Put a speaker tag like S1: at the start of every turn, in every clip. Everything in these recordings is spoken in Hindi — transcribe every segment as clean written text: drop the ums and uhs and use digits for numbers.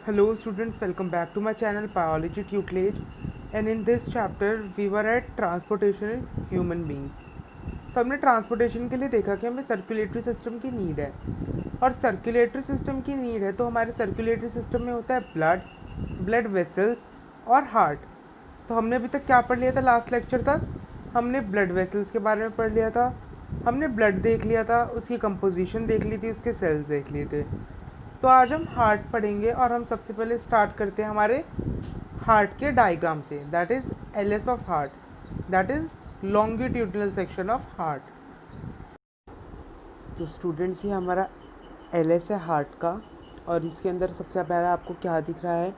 S1: Hello students, welcome back to my channel Biology Tutelage, and in this chapter we were at transportation in human beings. तो हमने ट्रांसपोर्टेशन के लिए देखा कि हमें सर्कुलेटरी सिस्टम की नीड है, और सर्कुलेटरी सिस्टम की नीड है तो हमारे सर्कुलेटरी सिस्टम में होता है ब्लड वेसल्स और हार्ट। तो हमने अभी तक क्या पढ़ लिया था? लास्ट लेक्चर तक हमने ब्लड वेसल्स के बारे में पढ़ लिया था, हमने ब्लड देख लिया था, उसकी कंपोजिशन देख ली थी, उसके सेल्स देख लिए थे। तो आज हम हार्ट पढ़ेंगे, और हम सबसे पहले स्टार्ट करते हैं हमारे हार्ट के डायग्राम से। That is LS of heart, that is longitudinal section of heart. तो स्टूडेंट्स, ये हमारा एलएस है हार्ट का, और इसके अंदर सबसे पहला आपको क्या दिख रहा है?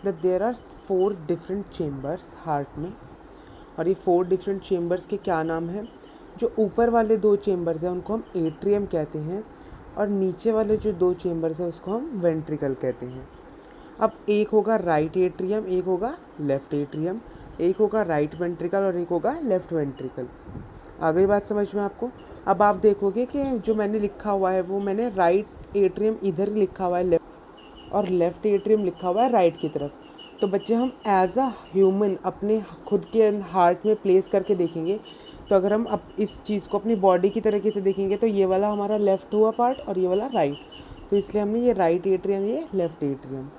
S1: That there are 4 different chambers heart में, और ये 4 डिफरेंट चेम्बर्स के क्या नाम हैं? जो ऊपर वाले 2 चेम्बर्स हैं उनको हम एट्रियम कहते हैं, और नीचे वाले जो 2 चेम्बर्स हैं उसको हम वेंट्रिकल कहते हैं। अब एक होगा राइट एट्रियम, एक होगा लेफ़्ट एट्रियम, एक होगा राइट वेंट्रिकल और एक होगा लेफ़्ट वेंट्रिकल। आ गई बात समझ में आपको? अब आप देखोगे कि जो मैंने लिखा हुआ है वो मैंने राइट एट्रियम इधर लिखा हुआ है लेफ्ट, और लेफ़्ट एट्रियम लिखा हुआ है राइट की तरफ। तो बच्चे, हम एज अ ह्यूमन अपने खुद के हार्ट में प्लेस करके देखेंगे, तो अगर हम अब इस चीज़ को अपनी बॉडी की तरीके से देखेंगे तो ये वाला हमारा लेफ़्ट हुआ पार्ट और ये वाला राइट, तो इसलिए हमने ये राइट एट्रियम, ये लेफ़्ट एट्रियम।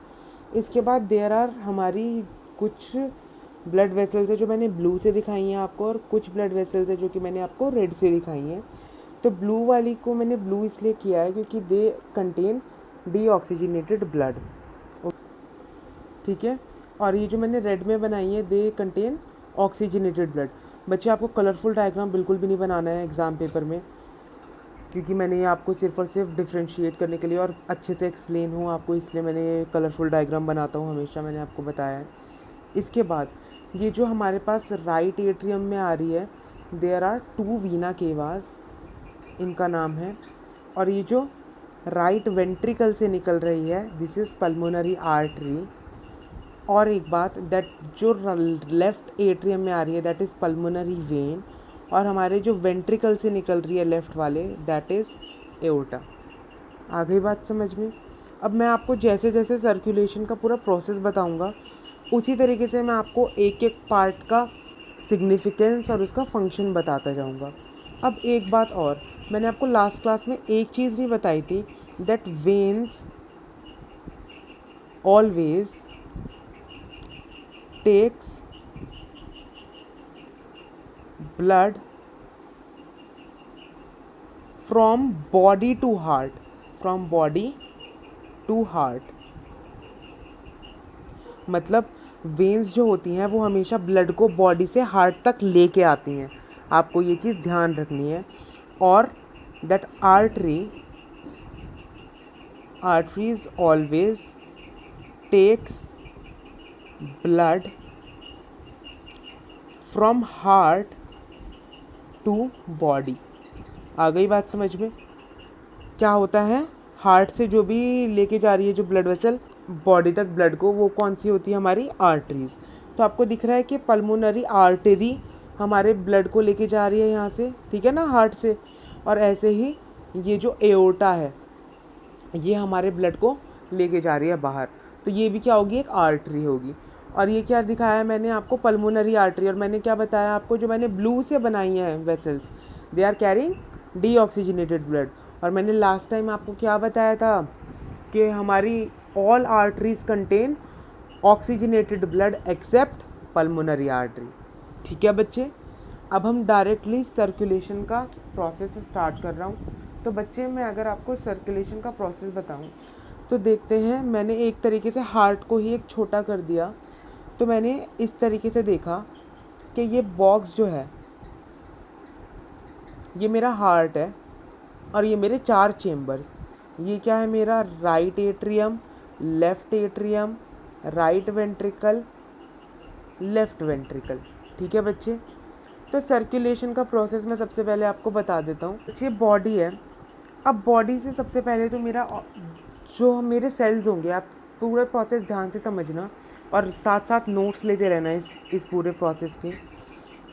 S1: इसके बाद देयर आर हमारी कुछ ब्लड वेसल्स है जो मैंने ब्लू से दिखाई हैं आपको, और कुछ ब्लड वेसल्स है जो कि मैंने आपको रेड से दिखाई हैं। तो ब्लू वाली को मैंने ब्लू इसलिए किया है क्योंकि दे कंटेन डीऑक्सीजनेटेड ब्लड, ठीक है। और ये जो मैंने रेड में बनाई है दे कंटेन ऑक्सीजनेटेड ब्लड। बच्चे, आपको कलरफुल डायग्राम बिल्कुल भी नहीं बनाना है एग्ज़ाम पेपर में, क्योंकि मैंने ये आपको सिर्फ और सिर्फ डिफ्रेंशिएट करने के लिए और अच्छे से एक्सप्लेन हो आपको, इसलिए मैंने ये कलरफुल डायग्राम बनाता हूँ हमेशा, मैंने आपको बताया है। इसके बाद ये जो हमारे पास राइट एट्रियम में आ रही है, देयर आर 2 वीना केवास, इनका नाम है। और ये जो राइट वेंट्रिकल से निकल रही है, दिस इज़ पल्मोनरी आर्टरी। और एक बात, दैट जो लेफ़्ट एट्रियम में आ रही है दैट इज़ पल्मोनरी वेन, और हमारे जो वेंट्रिकल से निकल रही है लेफ़्ट वाले दैट इज़ एओर्टा। आ गई बात समझ में? अब मैं आपको जैसे जैसे सर्कुलेशन का पूरा प्रोसेस बताऊंगा उसी तरीके से मैं आपको एक एक पार्ट का सिग्निफिकेंस और उसका फंक्शन बताता जाऊंगा। अब एक बात और, मैंने आपको लास्ट क्लास में एक चीज़ नहीं बताई थी, that veins always takes blood from body to heart, from body to heart। मतलब वेन्स जो होती हैं वो हमेशा ब्लड को बॉडी से हार्ट तक लेके आती हैं, आपको ये चीज़ ध्यान रखनी है। और that arteries always takes blood from heart to body। आ गई बात समझ में? क्या होता है, हार्ट से जो भी लेके जा रही है जो ब्लड वेसल बॉडी तक ब्लड को, वो कौन सी होती है? हमारी आर्टरीज। तो आपको दिख रहा है कि पल्मोनरी आर्टरी हमारे ब्लड को लेके जा रही है यहाँ से, ठीक है ना, हार्ट से। और ऐसे ही ये जो एओर्टा है ये हमारे ब्लड को लेके जा रही है बाहर, तो ये भी क्या होगी? एक आर्टरी होगी। और ये क्या दिखाया है मैंने आपको? Pulmonary artery. और मैंने क्या बताया आपको? जो मैंने ब्लू से बनाई हैं vessels, they are carrying deoxygenated blood. और मैंने लास्ट टाइम आपको क्या बताया था कि हमारी all arteries contain oxygenated blood accept pulmonary artery, ठीक है बच्चे। अब हम डायरेक्टली सर्कुलेशन का प्रोसेस स्टार्ट कर रहा हूँ। तो बच्चे, मैं अगर आपको सर्कुलेशन का प्रोसेस बताऊँ तो देखते हैं, मैंने एक तरीके से हार्ट को ही एक छोटा कर दिया। तो मैंने इस तरीके से देखा कि ये बॉक्स जो है ये मेरा हार्ट है, और ये मेरे 4 चेम्बर्स, ये क्या है? मेरा right atrium, left atrium, right ventricle, left ventricle, ठीक है बच्चे। तो सर्कुलेशन का प्रोसेस मैं सबसे पहले आपको बता देता हूँ। बच्चे, बॉडी है, अब बॉडी से सबसे पहले तो मेरा जो मेरे सेल्स होंगे, आप पूरा प्रोसेस ध्यान से समझना और साथ साथ नोट्स लेते रहना इस पूरे प्रोसेस के।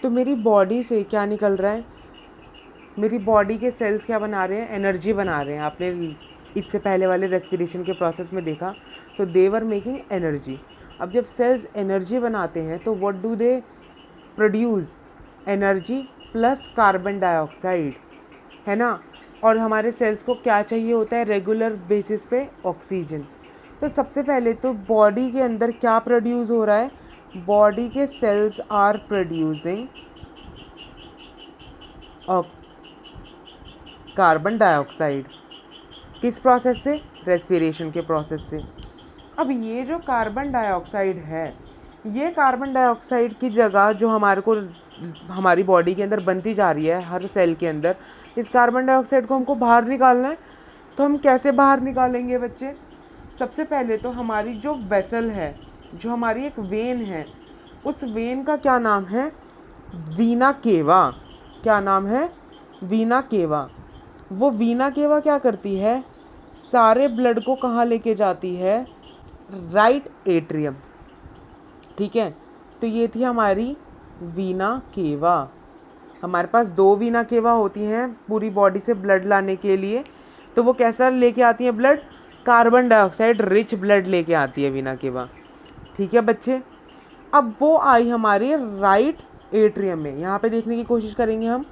S1: तो मेरी बॉडी से क्या निकल रहा है? मेरी बॉडी के सेल्स क्या बना रहे हैं? एनर्जी बना रहे हैं। आपने इससे पहले वाले रेस्पिरेशन के प्रोसेस में देखा, तो दे वर मेकिंग एनर्जी। अब जब सेल्स एनर्जी बनाते हैं तो what do they produce, energy plus carbon dioxide, है ना। और हमारे सेल्स को क्या चाहिए होता है रेगुलर बेसिस पे, ऑक्सीजन। तो सबसे पहले तो बॉडी के अंदर क्या प्रोड्यूस हो रहा है, बॉडी के cells are producing carbon dioxide. किस प्रोसेस से, रेस्पिरेशन के प्रोसेस से। अब ये जो कार्बन डाइऑक्साइड है, ये कार्बन डाइऑक्साइड की जगह जो हमारी बॉडी के अंदर बनती जा रही है हर सेल के अंदर, इस कार्बन डाइऑक्साइड को हमको बाहर निकालना है। तो हम कैसे बाहर निकालेंगे बच्चे, सबसे पहले तो हमारी जो वेसल है, जो हमारी एक वेन है, उस वेन का क्या नाम है, वीना केवा। क्या नाम है, वीना केवा। वो वीना केवा क्या करती है, सारे ब्लड को कहाँ लेके जाती है, राइट एट्रियम। ठीक है, तो ये थी हमारी वीना केवा। हमारे पास 2 वीना केवा होती हैं पूरी बॉडी से ब्लड लाने के लिए। तो वो कैसा लेके आती है blood, carbon dioxide rich blood लेके आती है वीना केवा। ठीक है बच्चे, अब वो आई हमारे राइट एट्रियम में। यहाँ पे देखने की कोशिश करेंगे हम,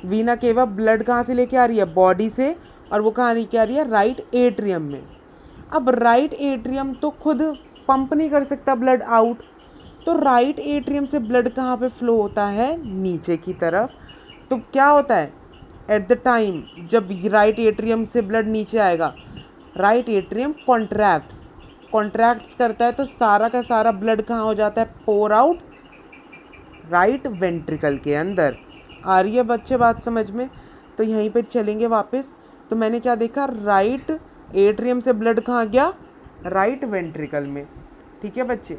S1: वीना केवा ब्लड कहाँ से लेके आ रही है, बॉडी से, और वो कहाँ लेके आ रही है, राइट एट्रियम में। अब राइट एट्रियम तो खुद पंप नहीं कर सकता ब्लड आउट, तो राइट एट्रियम से ब्लड कहाँ पे फ्लो होता है, नीचे की तरफ। तो क्या होता है, एट द टाइम जब राइट एट्रियम से ब्लड नीचे आएगा, राइट एट्रियम कॉन्ट्रैक्ट्स करता है, तो सारा का सारा ब्लड कहाँ हो जाता है, पोर आउट राइट वेंट्रिकल के अंदर। आ रही है बच्चे बात समझ में। तो यहीं पे चलेंगे वापस। तो मैंने क्या देखा, राइट एट्रियम से ब्लड कहाँ गया, राइट वेंट्रिकल में। ठीक है बच्चे,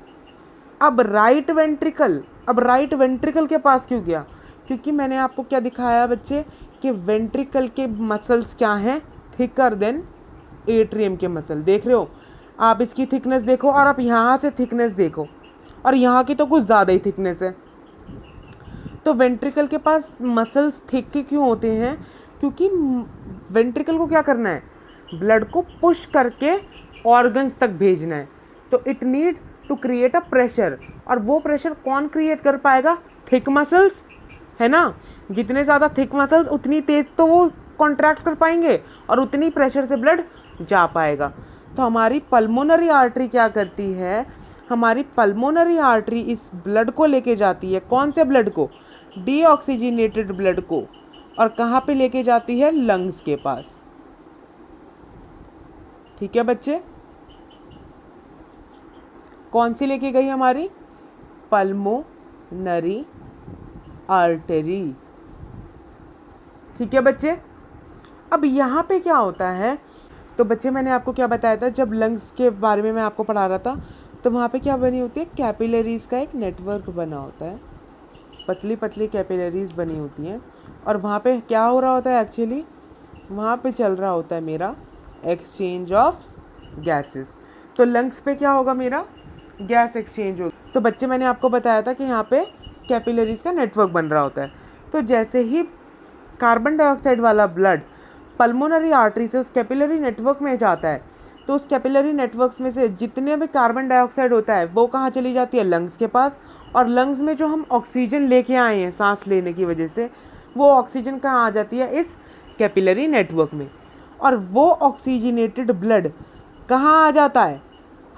S1: अब राइट वेंट्रिकल के पास क्यों गया, क्योंकि मैंने आपको क्या दिखाया बच्चे कि वेंट्रिकल के मसल्स क्या हैं, थिकर देन एट्रियम के मसल। देख रहे हो आप, इसकी थिकनेस देखो और आप यहाँ से थिकनेस देखो, और यहाँ की तो कुछ ज़्यादा ही थिकनेस है। तो वेंट्रिकल के पास मसल्स थिक क्यों होते हैं, क्योंकि वेंट्रिकल को क्या करना है, ब्लड को पुश करके ऑर्गन्स तक भेजना है। तो it need to create a pressure, और वो प्रेशर कौन क्रिएट कर पाएगा, थिक मसल्स, है ना। जितने ज़्यादा थिक मसल्स उतनी तेज तो वो कॉन्ट्रैक्ट कर पाएंगे और उतनी प्रेशर से ब्लड जा पाएगा। तो हमारी पल्मोनरी आर्टरी क्या करती है, हमारी पल्मोनरी आर्टरी इस ब्लड को लेके जाती है, कौन से ब्लड को, डीऑक्सीजनेटेड ब्लड को, और कहाँ पे लेके जाती है, लंग्स के पास। ठीक है बच्चे, कौन सी लेके गई हमारी, पल्मोनरी आर्टरी। ठीक है बच्चे, अब यहाँ पे क्या होता है, तो बच्चे मैंने आपको क्या बताया था, जब लंग्स के बारे में मैं आपको पढ़ा रहा था, तो वहाँ पे क्या बनी होती है, कैपिलरीज का एक नेटवर्क बना होता है, पतली पतली कैपिलरीज बनी होती हैं। और वहाँ पे क्या हो रहा होता है, एक्चुअली वहाँ पे चल रहा होता है मेरा एक्सचेंज ऑफ गैसेस। तो लंग्स पे क्या होगा, मेरा गैस एक्सचेंज होगा। तो बच्चे मैंने आपको बताया था कि यहाँ पे कैपिलरीज का नेटवर्क बन रहा होता है। तो जैसे ही कार्बन डाइऑक्साइड वाला ब्लड पल्मोनरी आर्टरी से उस कैपिलरी नेटवर्क में जाता है, तो उस कैपिलरी नेटवर्क्स में से जितने भी कार्बन डाइऑक्साइड होता है वो कहाँ चली जाती है, लंग्स के पास। और लंग्स में जो हम ऑक्सीजन लेके आए हैं सांस लेने की वजह से, वो ऑक्सीजन कहाँ आ जाती है, इस कैपिलरी नेटवर्क में। और वो ऑक्सीजनेटेड ब्लड कहाँ आ जाता है,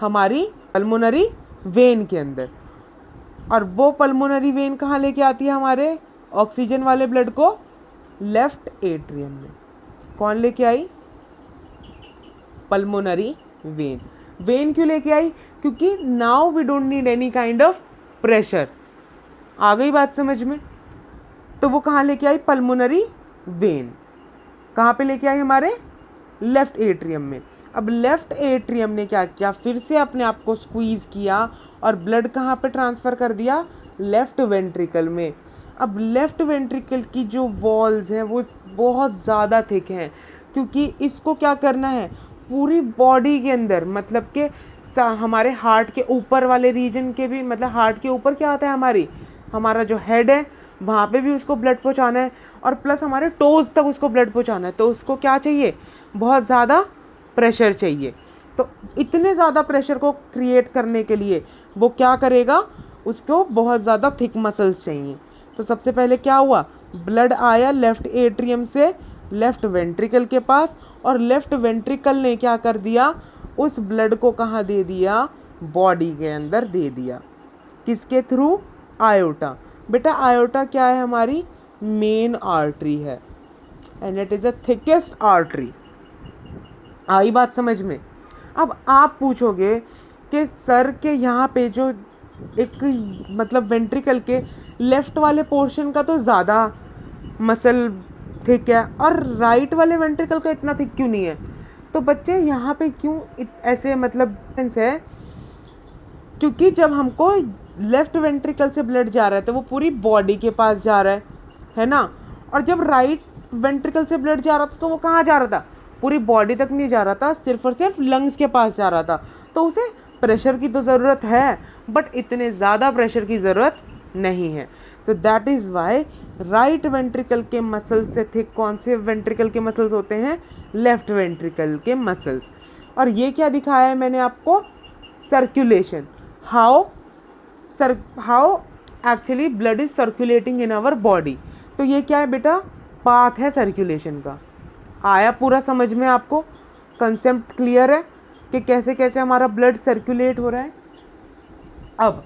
S1: हमारी पल्मोनरी वेन के अंदर। और वो पल्मोनरी वेन कहाँ लेके आती है हमारे ऑक्सीजन वाले ब्लड को, लेफ्ट एट्रियम में। कौन लेके आई, पल्मोनरी वेन। वेन क्यों लेके आई, क्योंकि now we don't need any kind of pressure. आ गई बात समझ में। तो वो कहाँ लेके आई, पल्मोनरी वेन। कहाँ पे लेके आई, हमारे लेफ्ट एट्रियम में। अब लेफ्ट एट्रियम ने क्या किया, फिर से अपने आप को स्क्वीज किया और ब्लड कहाँ पे ट्रांसफ़र कर दिया, लेफ्ट वेंट्रिकल में। अब लेफ्ट वेंट्रिकल की जो वॉल्स हैं वो बहुत ज़्यादा थिक हैं, क्योंकि इसको क्या करना है, पूरी बॉडी के अंदर, मतलब कि हमारे हार्ट के ऊपर वाले रीजन के भी, मतलब हार्ट के ऊपर क्या आता है, हमारा जो हेड है वहाँ पे भी उसको ब्लड पहुँचाना है, और प्लस हमारे टोज तक उसको ब्लड पहुँचाना है। तो उसको क्या चाहिए, बहुत ज़्यादा प्रेशर चाहिए। तो इतने ज़्यादा प्रेशर को क्रिएट करने के लिए वो क्या करेगा, उसको बहुत ज़्यादा थिक मसल्स चाहिए। तो सबसे पहले क्या हुआ, ब्लड आया लेफ्ट एट्रियम से लेफ्ट वेंट्रिकल के पास, और लेफ्ट वेंट्रिकल ने क्या कर दिया, उस ब्लड को कहाँ दे दिया, बॉडी के अंदर दे दिया। किसके थ्रू, आयोटा। बेटा आयोटा क्या है, हमारी मेन आर्टरी है, and it is the thickest artery. आई बात समझ में। अब आप पूछोगे कि सर के यहाँ पे जो एक मतलब वेंट्रिकल के लेफ्ट वाले पोर्शन का तो ज़्यादा मसल थिक है और राइट वाले वेंट्रिकल का इतना थिक क्यों नहीं है। तो बच्चे यहाँ पे क्यों ऐसे मतलब डिफरेंस है, क्योंकि जब हमको लेफ्ट वेंट्रिकल से ब्लड जा रहा है तो वो पूरी बॉडी के पास जा रहा है ना, और जब राइट वेंट्रिकल से ब्लड जा रहा था तो वो कहाँ जा रहा था, पूरी बॉडी तक नहीं जा रहा था, सिर्फ और सिर्फ लंग्स के पास जा रहा था। तो उसे प्रेशर की तो ज़रूरत है, बट इतने ज़्यादा प्रेशर की ज़रूरत नहीं है। So that is why right ventricle के मसल्स से थिक कौन से वेंट्रिकल के मसल्स होते हैं, लेफ्ट वेंट्रिकल के मसल्स। और ये क्या दिखाया है मैंने आपको, circulation, how actually blood is circulating in our body. तो ये क्या है बेटा, पाथ है सर्कुलेशन का। आया पूरा समझ में आपको, कंसेप्ट क्लियर है कि कैसे कैसे हमारा ब्लड सर्कुलेट हो रहा है। अब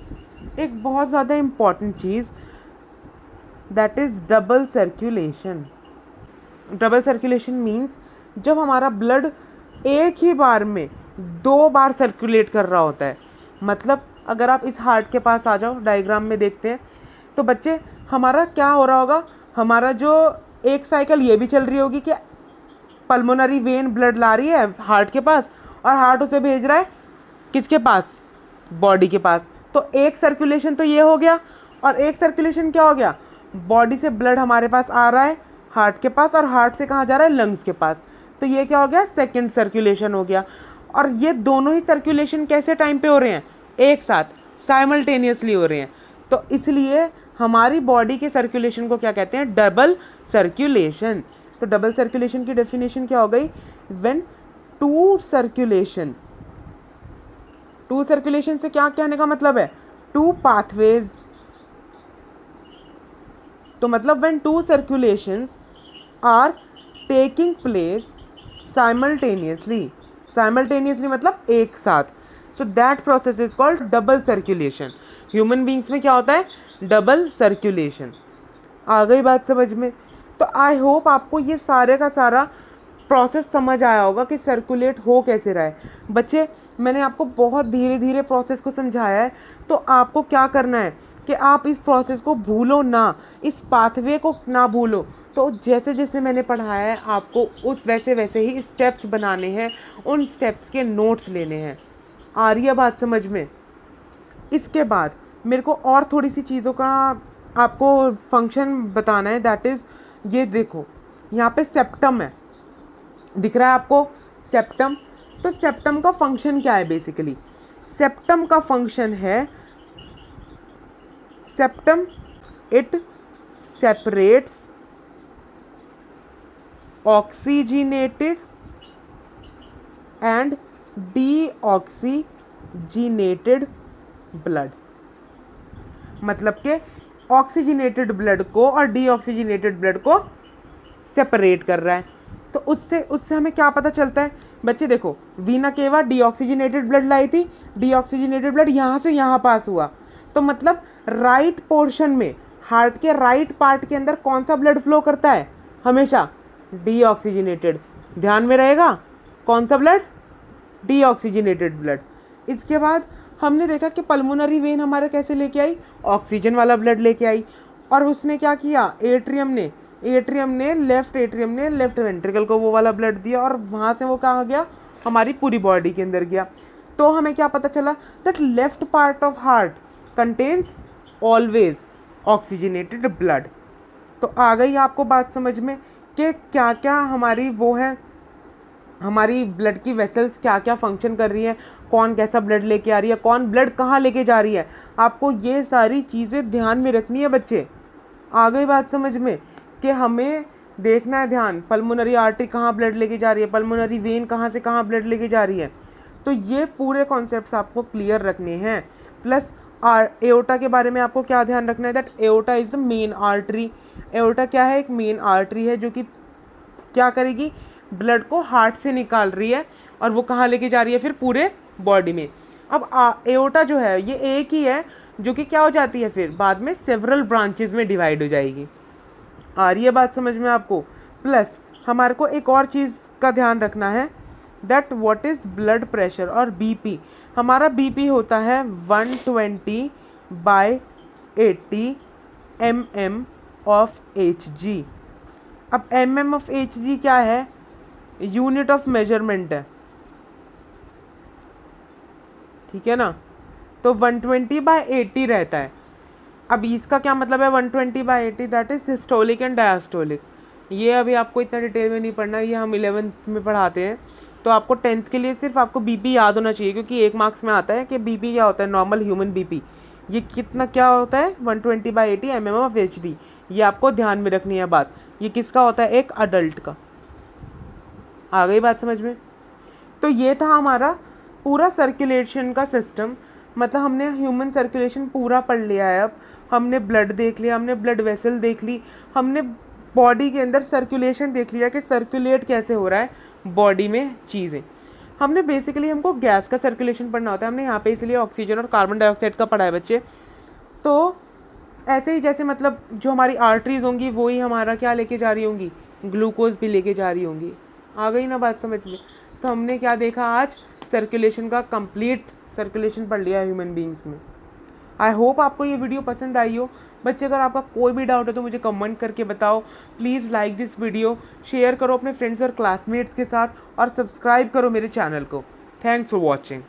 S1: एक बहुत ज़्यादा important cheese, that is double circulation. Double circulation means जब हमारा ब्लड एक ही बार में 2 बार सर्कुलेट कर रहा होता है। मतलब अगर आप इस हार्ट के पास आ जाओ, डायग्राम में देखते हैं तो बच्चे हमारा क्या हो रहा होगा, हमारा जो एक साइकिल ये भी चल रही होगी कि पल्मोनरी वेन ब्लड ला रही है हार्ट के पास और हार्ट उसे भेज रहा है किसके पास, बॉडी के पास। तो एक सर्कुलेशन तो ये हो गया, और एक सर्कुलेशन क्या हो गया, बॉडी से ब्लड हमारे पास आ रहा है हार्ट के पास और हार्ट से कहाँ जा रहा है, लंग्स के पास। तो ये क्या हो गया, सेकंड सर्कुलेशन हो गया। और ये दोनों ही सर्कुलेशन कैसे टाइम पे हो रहे हैं, एक साथ साइमल्टेनियसली हो रहे हैं। तो इसलिए हमारी बॉडी के सर्कुलेशन को क्या कहते हैं, डबल सर्कुलेशन। तो डबल सर्कुलेशन की डेफिनेशन क्या हो गई, व्हेन टू सर्कुलेशन से क्या कहने का मतलब है, टू पाथवेज। तो मतलब when two circulations are taking place simultaneously मतलब एक साथ, so that process is called double circulation. Human beings में क्या होता है, डबल सर्कुलेशन। आ गई बात समझ में। तो आई होप आपको ये सारे का सारा प्रोसेस समझ आया होगा कि सर्कुलेट हो कैसे रहा है। बच्चे मैंने आपको बहुत धीरे धीरे प्रोसेस को समझाया है, तो आपको क्या करना है कि आप इस प्रोसेस को भूलो ना, इस पाथवे को ना भूलो। तो जैसे जैसे मैंने पढ़ाया है आपको उस वैसे वैसे ही स्टेप्स बनाने हैं, उन स्टेप्स के नोट्स लेने हैं। आ रही है बात समझ में। इसके बाद मेरे को और थोड़ी सी चीज़ों का आपको फंक्शन बताना है, दैट इज़ ये देखो यहाँ पे सेप्टम है, दिख रहा है आपको सेप्टम। तो सेप्टम का फंक्शन क्या है, बेसिकली सेप्टम का फंक्शन है, septum it separates oxygenated and deoxygenated blood. मतलब के ऑक्सीजनेटेड ब्लड को और डीऑक्सीजनेटेड ब्लड को सेपरेट कर रहा है। तो उससे हमें क्या पता चलता है बच्चे, देखो वीना केवा डीऑक्सीजनेटेड ब्लड लाई थी, डीऑक्सीजनेटेड ब्लड यहाँ से यहाँ पास हुआ। तो मतलब राइट पोर्शन में, हार्ट के राइट पार्ट के अंदर कौन सा ब्लड फ्लो करता है, हमेशा डीऑक्सीजनेटेड। ध्यान में रहेगा, कौन सा ब्लड, डीऑक्सीजनेटेड ब्लड। इसके बाद हमने देखा कि पल्मोनरी वेन हमारे कैसे लेके आई, ऑक्सीजन वाला ब्लड लेके आई। और उसने क्या किया, एट्रियम ने लेफ्ट वेंट्रिकल को वो वाला ब्लड दिया, और वहाँ से वो कहाँ गया, हमारी पूरी बॉडी के अंदर गया। तो हमें क्या पता चला, that left part of heart contains always oxygenated blood. तो आ गई आपको बात समझ में कि क्या क्या हमारी वो है, हमारी ब्लड की वेसल्स क्या क्या फंक्शन कर रही है, कौन कैसा ब्लड लेके आ रही है, कौन ब्लड कहाँ लेके जा रही है। आपको ये सारी चीज़ें ध्यान में रखनी है बच्चे। आ गई बात समझ में कि हमें देखना है ध्यान, पल्मोनरी आर्टरी कहाँ ब्लड लेके जा रही है, पल्मोनरी वेन कहाँ से कहाँ ब्लड लेके जा रही है। तो ये पूरे कॉन्सेप्ट्स आपको क्लियर रखने हैं। प्लस एओर्टा के बारे में आपको क्या ध्यान रखना है, that aorta is the main artery. Aorta क्या है, एक मेन आर्टरी है जो कि क्या करेगी, ब्लड को हार्ट से निकाल रही है और वो कहाँ लेके जा रही है, फिर पूरे बॉडी में। अब एओर्टा जो है ये एक ही है जो कि क्या हो जाती है, फिर बाद में सेवरल ब्रांचेस में डिवाइड हो जाएगी। आ रही है बात समझ में आपको। प्लस हमारे को एक और चीज़ का ध्यान रखना है, that what is blood pressure और बीपी। हमारा बीपी होता है 120/80 mm ऑफ Hg। अब mm ऑफ Hg क्या है, यूनिट ऑफ मेजरमेंट है, ठीक है ना। तो 120/80 रहता है। अब इसका क्या मतलब है 120/80, that is systolic and diastolic. ये अभी आपको इतना डिटेल में नहीं पढ़ना, ये हम 11th में पढ़ाते हैं। तो आपको 10th के लिए सिर्फ आपको बीपी याद होना चाहिए, क्योंकि 1 मार्क्स में आता है कि बीपी क्या होता है, नॉर्मल ह्यूमन बीपी। ये कितना क्या होता है 120/80 mm ऑफ Hg। ये आपको ध्यान में रखनी है बात। ये किसका होता है, एक अडल्ट का। आ गई बात समझ में। तो ये था हमारा पूरा सर्कुलेशन का सिस्टम, मतलब हमने ह्यूमन सर्कुलेशन पूरा पढ़ लिया है। अब हमने ब्लड देख लिया, हमने ब्लड वेसल देख ली, हमने बॉडी के अंदर सर्कुलेशन देख लिया कि सर्कुलेट कैसे हो रहा है बॉडी में चीज़ें। हमने बेसिकली हमको गैस का सर्कुलेशन पढ़ना होता है, हमने यहाँ पे इसलिए ऑक्सीजन और कार्बन डाइऑक्साइड का पढ़ा है बच्चे। तो ऐसे ही जैसे मतलब जो हमारी आर्टरीज होंगी वो ही हमारा क्या लेके जा रही होंगी, ग्लूकोज भी लेके जा रही होंगी। आ गई ना बात समझ में। तो हमने क्या देखा आज, सर्कुलेशन का कंप्लीट सर्कुलेशन पढ़ लिया ह्यूमन बींग्स में। आई होप आपको ये वीडियो पसंद आई हो। बच्चे अगर आपका कोई भी डाउट है तो मुझे कमेंट करके बताओ। Please like this video, share करो अपने फ्रेंड्स और क्लासमेट्स के साथ और सब्सक्राइब करो मेरे चैनल को। Thanks for watching.